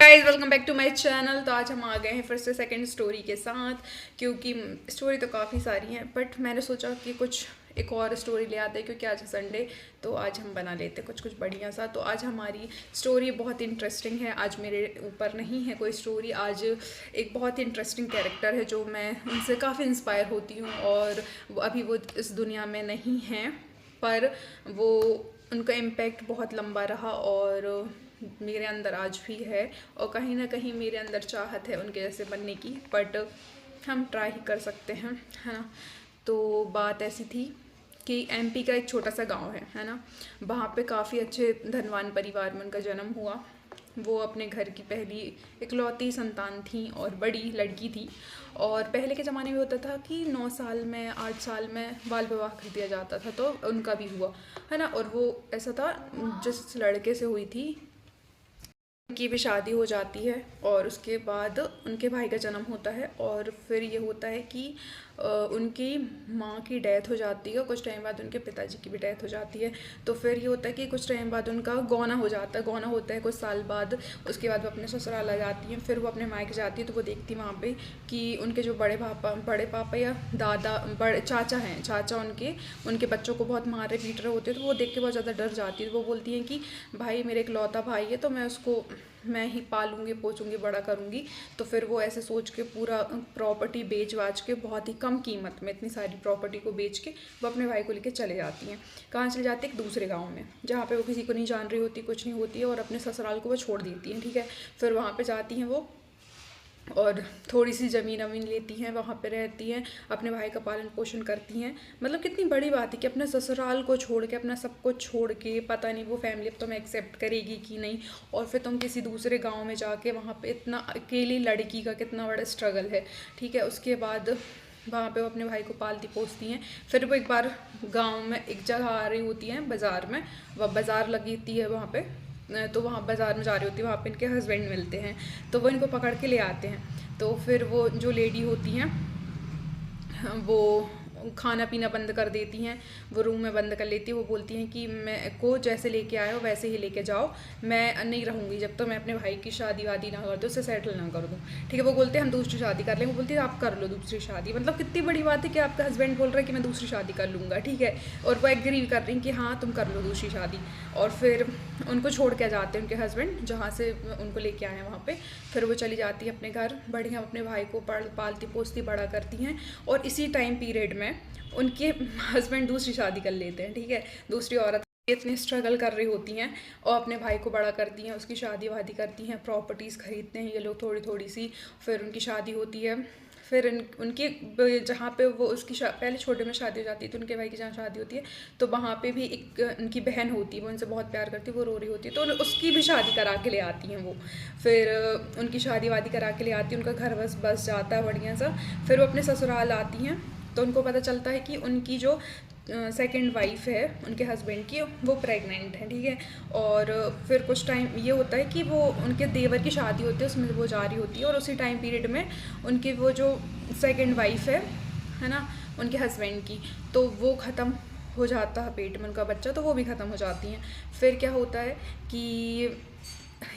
Guys welcome back to my channel. तो आज हम आ गए हैं फिर से सेकंड स्टोरी के साथ, क्योंकि स्टोरी तो काफ़ी सारी हैं बट मैंने सोचा कि कुछ एक और स्टोरी ले आते हैं, क्योंकि आज है संडे। तो आज हम बना लेते हैं कुछ बढ़िया सा। तो आज हमारी स्टोरी बहुत इंटरेस्टिंग है। आज मेरे ऊपर नहीं है कोई स्टोरी, आज एक बहुत ही इंटरेस्टिंग कैरेक्टर है जो मैं उनसे काफ़ी इंस्पायर होती हूँ। और अभी वो इस दुनिया में नहीं हैं, पर वो उनका इम्पैक्ट बहुत लंबा रहा और मेरे अंदर आज भी है। और कहीं ना कहीं मेरे अंदर चाहत है उनके जैसे बनने की, बट हम ट्राई ही कर सकते हैं, है ना। तो बात ऐसी थी कि एमपी का एक छोटा सा गांव है ना। वहाँ पे काफ़ी अच्छे धनवान परिवार में उनका जन्म हुआ। वो अपने घर की पहली इकलौती संतान थी और बड़ी लड़की थी। और पहले के ज़माने में होता था कि 9 साल में 8 साल में बाल विवाह कर दिया जाता था, तो उनका भी हुआ, है ना। और वो ऐसा था, जिस लड़के से हुई थी उनकी भी शादी हो जाती है और उसके बाद उनके भाई का जन्म होता है। और फिर ये होता है कि उनकी माँ की डेथ हो जाती है, कुछ टाइम बाद उनके पिताजी की भी डेथ हो जाती है। तो फिर ये होता है कि कुछ टाइम बाद उनका गौना हो जाता है, गौना होता है कुछ साल बाद। उसके बाद वो अपने ससुराल आ जाती हैं, फिर वो अपने मायके जाती है। तो वो देखती है वहाँ पे कि उनके जो बड़े पापा या दादा बड़े चाचा हैं, चाचा उनके बच्चों को बहुत मार रहे पीट रहे होते हैं। तो वो देख के बहुत ज़्यादा डर जाती है। तो वो बोलती हैं कि भाई मेरे इकलौता भाई है, तो मैं ही पालूंगी पोछूंगी बड़ा करूंगी। तो फिर वो ऐसे सोच के पूरा प्रॉपर्टी बेच बाच के बहुत ही कम कीमत में इतनी सारी प्रॉपर्टी को बेच के वो अपने भाई को लेके चले जाती हैं। कहाँ चले जाती है? एक दूसरे गांव में, जहाँ पे वो किसी को नहीं जान रही होती, कुछ नहीं होती है, और अपने ससुराल को वो छोड़ देती हैं, ठीक है। फिर वहाँ पे जाती हैं वो और थोड़ी सी ज़मीन वमीन लेती हैं, वहाँ पे रहती हैं, अपने भाई का पालन पोषण करती हैं। मतलब कितनी बड़ी बात है कि अपने ससुराल को छोड़ के, अपना सब कुछ छोड़ के, पता नहीं वो फैमिली अब तुम्हें एक्सेप्ट करेगी कि नहीं, और फिर तुम किसी दूसरे गांव में जाके वहाँ पे इतना अकेली लड़की का कितना बड़ा स्ट्रगल है, ठीक है। उसके बाद वहाँ पे वो अपने भाई को पालती पोसती हैं। फिर वो एक बार गांव में एक जगह आ रही होती हैं, बाज़ार में, वह बाज़ार लगती है वहाँ पे। तो वहाँ बाज़ार में जा रही होती है, वहाँ पे इनके हस्बैंड मिलते हैं। तो वो इनको पकड़ के ले आते हैं। तो फिर वो जो लेडी होती हैं वो खाना पीना बंद कर देती हैं, वो रूम में बंद कर लेती है। वो बोलती हैं कि मैं को जैसे लेके आए हो वैसे ही लेके जाओ, मैं नहीं रहूँगी जब तक मैं अपने भाई की शादी वादी ना कर दूँ, उससे सेटल ना कर दूँ, ठीक है। वो बोलते हैं हम दूसरी शादी कर लेंगे। वो बोलती है आप कर लो दूसरी शादी। मतलब कितनी बड़ी बात है कि आपका हस्बैंड बोल रहा है कि मैं दूसरी शादी कर लूँगा, ठीक है। और वो एग्री कर रही हैं कि हाँ तुम कर लो दूसरी शादी। और फिर उनको छोड़ के जाते हैं उनके हस्बैंड, जहाँ से उनको लेके आए हैं वहाँ पे। फिर वो चली जाती है अपने घर, बढ़िया अपने भाई को पालती पोसती बड़ा करती हैं। और इसी टाइम पीरियड में उनके हस्बैंड दूसरी शादी कर लेते हैं, ठीक है। दूसरी औरत इतनी स्ट्रगल कर रही होती हैं और अपने भाई को बड़ा करती हैं, उसकी शादी वादी करती हैं, प्रॉपर्टीज़ खरीदते हैं ये लोग थोड़ी थोड़ी सी। फिर उनकी शादी होती है। फिर उनकी जहाँ पे वो उसकी पहले छोटे में शादी हो जाती है, तो उनके भाई की जहाँ शादी होती है, तो वहाँ पे भी एक उनकी बहन होती है, वो उनसे बहुत प्यार करती है, वो रो रही होती है, तो उसकी भी शादी करा के ले आती हैं वो। फिर उनकी शादी वादी करा के ले आती है, उनका घर बस बस जाता है बढ़िया सा। फिर वो अपने ससुराल आती हैं, तो उनको पता चलता है कि उनकी जो सेकंड वाइफ है उनके हस्बैंड की, वो प्रेग्नेंट है, ठीक है। और फिर कुछ टाइम ये होता है कि वो उनके देवर की शादी होती है, उसमें वो जा रही होती है। और उसी टाइम पीरियड में उनकी वो जो सेकंड वाइफ है ना, उनके हस्बैंड की, तो वो ख़त्म हो जाता है पेट में उनका बच्चा, तो वो भी ख़त्म हो जाती हैं। फिर क्या होता है कि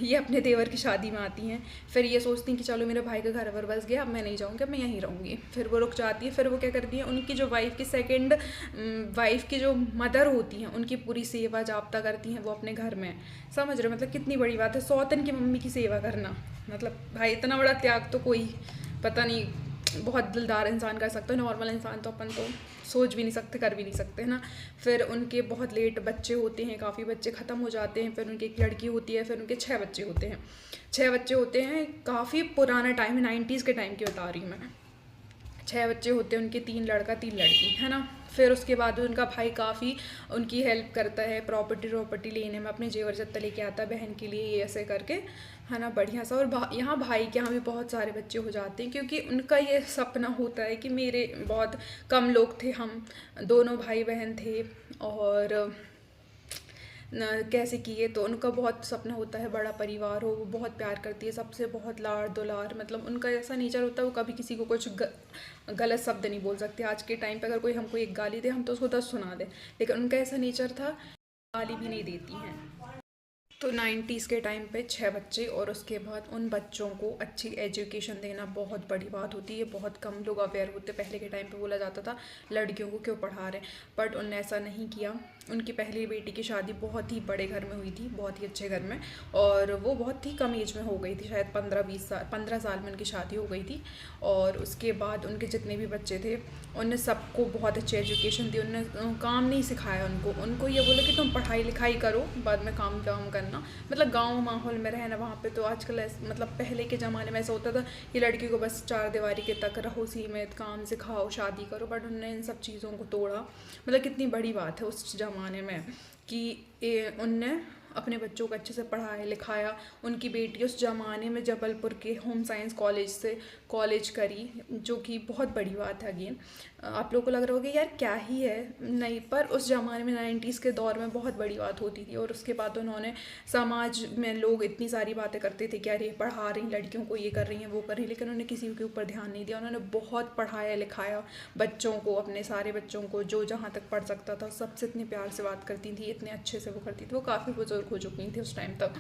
ये अपने देवर की शादी में आती हैं। फिर ये सोचती हैं कि चलो मेरे भाई का घर वर बस गया, अब मैं नहीं जाऊँगी, अब मैं यहीं रहूँगी। फिर वो रुक जाती है। फिर वो क्या करती हैं, उनकी जो वाइफ की सेकंड वाइफ की जो मदर होती हैं, उनकी पूरी सेवा जाप्ता करती हैं वो अपने घर में। समझ रहे हो? मतलब कितनी बड़ी बात है सौतन की मम्मी की सेवा करना। मतलब भाई इतना बड़ा त्याग तो कोई, पता नहीं, बहुत दिलदार इंसान कर सकता है। नॉर्मल इंसान तो अपन तो सोच भी नहीं सकते, कर भी नहीं सकते, है ना। फिर उनके बहुत लेट बच्चे होते हैं, काफ़ी बच्चे ख़त्म हो जाते हैं। फिर उनकी एक लड़की होती है, फिर उनके 6 बच्चे होते हैं। 6 बच्चे होते हैं, काफ़ी पुराना टाइम है, 90s के टाइम की बता रही हूँ मैं। 6 बच्चे होते हैं उनके, 3 लड़का 3 लड़की, है ना। फिर उसके बाद उनका भाई काफ़ी उनकी हेल्प करता है प्रॉपर्टी लेने में, अपने जेवर जत्ता लेके आता है बहन के लिए, ये ऐसे करके, है ना, बढ़िया सा। और यहाँ भाई के यहाँ भी बहुत सारे बच्चे हो जाते हैं, क्योंकि उनका ये सपना होता है कि मेरे बहुत कम लोग थे, हम दोनों भाई बहन थे, और कैसे किए। तो उनका बहुत सपना होता है बड़ा परिवार हो, वो बहुत प्यार करती है सबसे, बहुत लाड़ दुलार। मतलब उनका ऐसा नेचर होता है, वो कभी किसी को कुछ गलत शब्द नहीं बोल सकते। आज के टाइम पे अगर कोई हमको एक गाली दे, हम तो उसको 10 सुना दे, लेकिन उनका ऐसा नेचर था, गाली भी नहीं देती हैं। तो 90s के टाइम पे 6 बच्चे, और उसके बाद उन बच्चों को अच्छी एजुकेशन देना बहुत बड़ी बात होती है। बहुत कम लोग अवेयर होते। पहले के टाइम पे बोला जाता था लड़कियों को क्यों पढ़ा रहे हैं, बट उनने ऐसा नहीं किया। उनकी पहली बेटी की शादी बहुत ही बड़े घर में हुई थी, बहुत ही अच्छे घर में, और वो बहुत ही कम एज में हो गई थी, शायद 15 साल में उनकी शादी हो गई थी। और उसके बाद उनके जितने भी बच्चे थे उनने सबको बहुत अच्छी एजुकेशन दी। उनने काम नहीं सिखाया उनको ये बोला कि तुम पढ़ाई लिखाई करो, बाद में काम करना। मतलब गांव माहौल में रहना वहाँ पे। तो आजकल मतलब पहले के ज़माने में ऐसा होता था कि लड़की को बस 4 दीवारी के तक रहो, सीमित, काम सिखाओ, शादी करो, बट उनने इन सब चीज़ों को तोड़ा। मतलब कितनी बड़ी बात है उस ज़माने में कि उनने अपने बच्चों को अच्छे से पढ़ाया लिखाया। उनकी बेटी उस ज़माने में जबलपुर के होम साइंस कॉलेज से कॉलेज करी, जो कि बहुत बड़ी बात है। अगेन आप लोगों को लग रहा होगा यार क्या ही है, नहीं, पर उस ज़माने में 90s के दौर में बहुत बड़ी बात होती थी। और उसके बाद उन्होंने समाज में लोग इतनी सारी बातें करते थे कि अरे पढ़ा रही लड़कियों को, ये कर रही हैं वो कर रही हैं, लेकिन उन्होंने किसी के ऊपर ध्यान नहीं दिया। उन्होंने बहुत पढ़ाया लिखाया बच्चों को, अपने सारे बच्चों को, जो जहाँ तक पढ़ सकता था सबसे इतने प्यार से बात करती थी, इतने अच्छे से वो करती थी। वो काफ़ी बुजुर्ग हो चुकी थी उस टाइम तक।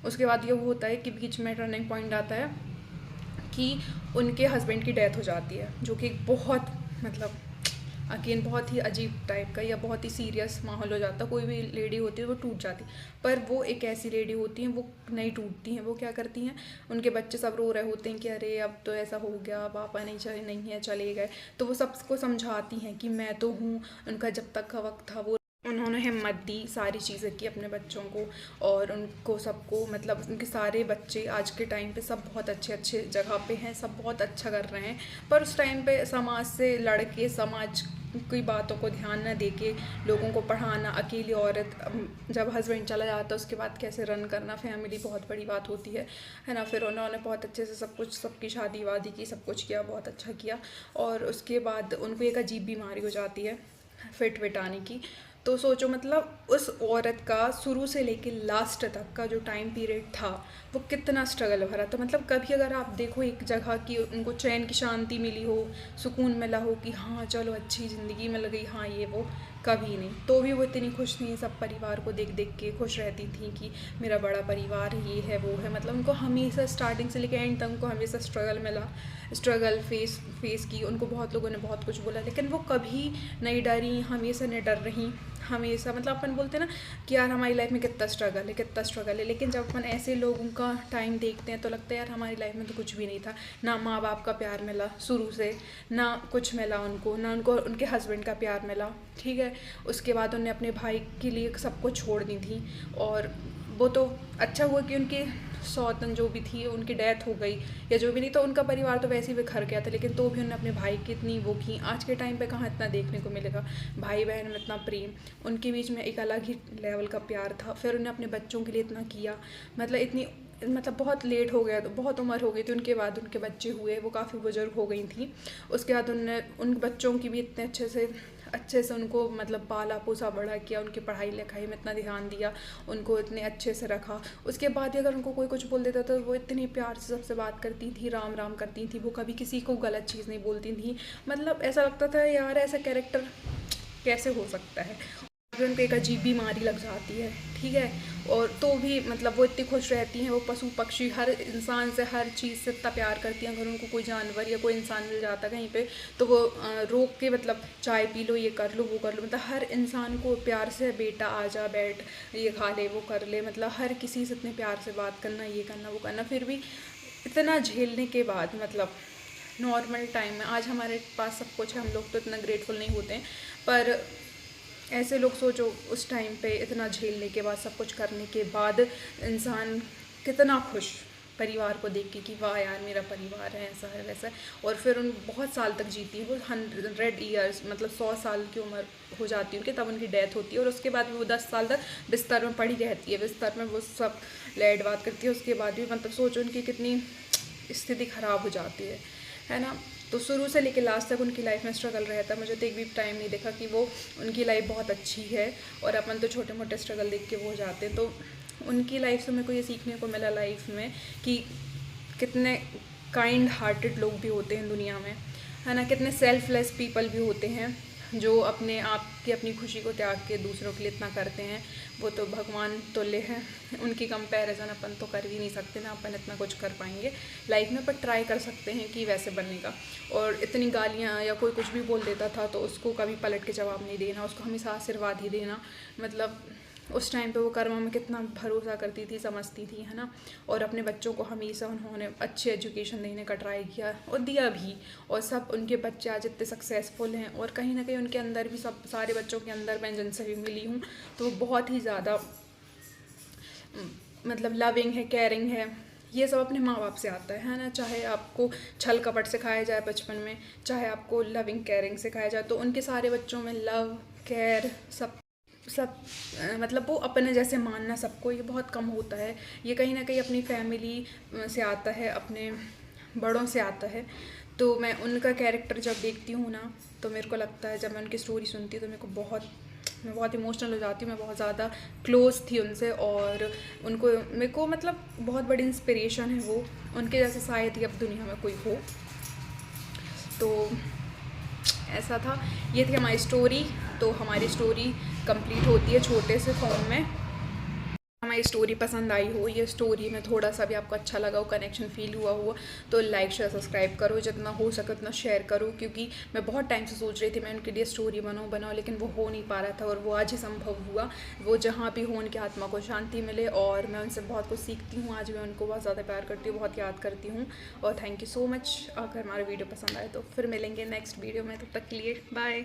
उसके बाद ये वो होता है कि बीच में टर्निंग पॉइंट आता है कि उनके हस्बैंड की डेथ हो जाती है, जो कि बहुत मतलब अगेन बहुत ही अजीब टाइप का या बहुत ही सीरियस माहौल हो जाता है। कोई भी लेडी होती है वो टूट जाती, पर वो एक ऐसी लेडी होती हैं वो नहीं टूटती हैं। वो क्या करती हैं, उनके बच्चे सब रो रहे होते हैं कि अरे अब तो ऐसा हो गया, पापा नहीं है, चले गए, तो वो सबको समझाती हैं कि मैं तो हूँ। उनका जब तक का वक्त था वो उन्होंने हिम्मत दी, सारी चीज़ें की अपने बच्चों को, और उनको सबको मतलब उनके सारे बच्चे आज के टाइम पे सब बहुत अच्छे अच्छे जगह पे हैं, सब बहुत अच्छा कर रहे हैं। पर उस टाइम पे समाज से लड़के, समाज की बातों को ध्यान न देके लोगों को पढ़ाना, अकेली औरत जब हस्बैंड चला जाता है उसके बाद कैसे रन करना फैमिली, बहुत बड़ी बात होती है ना। फिर उन्होंने बहुत अच्छे से सब कुछ, सबकी शादी वादी की, सब कुछ किया, बहुत अच्छा किया। और उसके बाद उनको एक अजीब बीमारी हो जाती है, फिट आने की। तो सोचो मतलब उस औरत का शुरू से लेके लास्ट तक का जो टाइम पीरियड था वो कितना स्ट्रगल भरा था। मतलब कभी अगर आप देखो एक जगह की उनको चैन की शांति मिली हो, सुकून मिला हो कि हाँ चलो अच्छी ज़िंदगी मिल गई, हाँ ये वो, कभी नहीं। तो भी वो इतनी खुश थी, सब परिवार को देख देख के खुश रहती थी कि मेरा बड़ा परिवार ये है वो है। मतलब उनको हमेशा स्टार्टिंग से लेकर एंड तक उनको हमेशा स्ट्रगल मिला, स्ट्रगल फेस की। उनको बहुत लोगों ने बहुत कुछ बोला, लेकिन वो कभी नहीं डरी, हमेशा नहीं डर रही, हमेशा। मतलब अपन बोलते हैं ना कि यार हमारी लाइफ में कितना स्ट्रगल है, कितना स्ट्रगल है, लेकिन जब अपन ऐसे लोगों का टाइम देखते हैं तो लगता है यार हमारी लाइफ में तो कुछ भी नहीं था। ना माँ बाप का प्यार मिला शुरू से, ना कुछ मिला उनको, ना उनको उनके हस्बैंड का प्यार मिला, ठीक है। उसके बाद उन्हें अपने भाई के लिए सब कुछ छोड़ दी थी। और वो तो अच्छा हुआ कि उनकी सौतन जो भी थी उनकी डेथ हो गई, या जो भी, नहीं तो उनका परिवार तो वैसे ही बिखर गया था। लेकिन तो भी उन्होंने अपने भाई की इतनी वो की। आज के टाइम पे कहाँ इतना देखने को मिलेगा, भाई बहन में इतना प्रेम, उनके बीच में एक अलग ही लेवल का प्यार था। फिर उन्हें अपने बच्चों के लिए इतना किया, मतलब इतनी, मतलब बहुत लेट हो गया, तो बहुत उम्र हो गई थी उनके बाद उनके बच्चे हुए, वो काफ़ी बुजुर्ग हो गई थी। उसके बाद उनने उन बच्चों की भी इतने अच्छे से उनको मतलब पाला पोसा बड़ा किया, उनकी पढ़ाई लिखाई में इतना ध्यान दिया, उनको इतने अच्छे से रखा। उसके बाद अगर उनको कोई कुछ बोल देता तो वो इतनी प्यार से सबसे बात करती थी, राम राम करती थी, वो कभी किसी को गलत चीज़ नहीं बोलती थी। मतलब ऐसा लगता था यार ऐसा कैरेक्टर कैसे हो सकता है। फिर उनको एक अजीब बीमारी लग जाती है, ठीक है, और तो भी मतलब वो इतनी खुश रहती हैं। वो पशु पक्षी हर इंसान से, हर चीज़ से इतना प्यार करती हैं। अगर उनको कोई जानवर या कोई इंसान मिल जाता कहीं पे तो वो रोक के मतलब चाय पी लो, ये कर लो, वो कर लो, मतलब हर इंसान को प्यार से बेटा आ जा, बैठ, ये खा ले, वो कर ले, मतलब हर किसी से इतने प्यार से बात करना, ये करना, वो करना। फिर भी इतना झेलने के बाद मतलब नॉर्मल टाइम में आज हमारे पास सब कुछ है, हम लोग तो इतना ग्रेटफुल नहीं होते हैं, पर ऐसे लोग सोचो उस टाइम पे इतना झेलने के बाद, सब कुछ करने के बाद इंसान कितना खुश परिवार को देख के कि वाह यार मेरा परिवार है, ऐसा है वैसा है। और फिर उन बहुत साल तक जीती है वो, 100 ईयर्स, मतलब 100 साल की उम्र हो जाती है उनकी, तब उनकी डेथ होती है। और उसके बाद भी वो 10 साल तक बिस्तर में पड़ी रहती है, बिस्तर में वो सब लैड बात करती है। उसके बाद भी मतलब सोचो उनकी कितनी स्थिति ख़राब हो जाती है ना। तो शुरू से लेकर लास्ट तक उनकी लाइफ में स्ट्रगल रहता है। मुझे तो एक भी टाइम नहीं देखा कि वो उनकी लाइफ बहुत अच्छी है, और अपन तो छोटे मोटे स्ट्रगल देख के वो हो जाते हैं। तो उनकी लाइफ से मेरे को ये सीखने को मिला लाइफ में कि कितने काइंड हार्टेड लोग भी होते हैं दुनिया में, है ना, कितने सेल्फलेस पीपल भी होते हैं, जो अपने आप की अपनी खुशी को त्याग के दूसरों के लिए इतना करते हैं वो तो भगवान तुल्य है। उनकी कंपैरिजन अपन तो कर भी नहीं सकते ना, अपन इतना कुछ कर पाएंगे लाइफ में, पर ट्राई कर सकते हैं कि वैसे बनने का। और इतनी गालियाँ या कोई कुछ भी बोल देता था तो उसको कभी पलट के जवाब नहीं देना, उसको हमेशा आशीर्वाद ही देना। मतलब उस टाइम पे वो कर्मा में कितना भरोसा करती थी, समझती थी, है ना। और अपने बच्चों को हमेशा उन्होंने अच्छी एजुकेशन देने का ट्राई किया और दिया भी। और सब उनके बच्चे आज इतने सक्सेसफुल हैं और कहीं ना कहीं उनके अंदर भी, सब सारे बच्चों के अंदर मैं जिनसे भी मिली हूँ तो वो बहुत ही ज़्यादा मतलब लविंग है, केयरिंग है। ये सब अपने माँ बाप से आता है ना। चाहे आपको छल कपट सिखाया जाए बचपन में, चाहे आपको लविंग केयरिंग सिखाया जाए, तो उनके सारे बच्चों में लव, केयर, सब सब मतलब वो अपने जैसे मानना सबको, ये बहुत कम होता है। ये कहीं ना कहीं अपनी फैमिली से आता है, अपने बड़ों से आता है। तो मैं उनका कैरेक्टर जब देखती हूँ ना तो मेरे को लगता है, जब मैं उनकी स्टोरी सुनती हूँ तो मैं बहुत इमोशनल हो जाती हूँ। मैं बहुत ज़्यादा क्लोज थी उनसे और उनको मेरे को मतलब बहुत बड़ी इंस्पिरेशन है वो। उनके जैसे शायद ही अब दुनिया में कोई हो। तो ऐसा था, ये थी हमारी स्टोरी। तो हमारी स्टोरी कंप्लीट होती है छोटे से फॉर्म में। हमारी स्टोरी पसंद आई हो, ये स्टोरी में थोड़ा सा भी आपको अच्छा लगा हो, कनेक्शन फील हुआ हो, तो लाइक शेयर सब्सक्राइब करो, जितना हो सके उतना शेयर करो। क्योंकि मैं बहुत टाइम से सोच रही थी मैं उनके लिए स्टोरी बनाऊँ, लेकिन वो हो नहीं पा रहा था और वो आज ही संभव हुआ। वो जहाँ भी हो उनकी आत्मा को शांति मिले और मैं उनसे बहुत कुछ सीखती हूँ। आज मैं उनको बहुत ज़्यादा प्यार करती हूँ, बहुत याद करती हूँ। और थैंक यू सो मच। अगर हमारा वीडियो पसंद आए तो फिर मिलेंगे नेक्स्ट वीडियो में, तब तक के लिए बाय।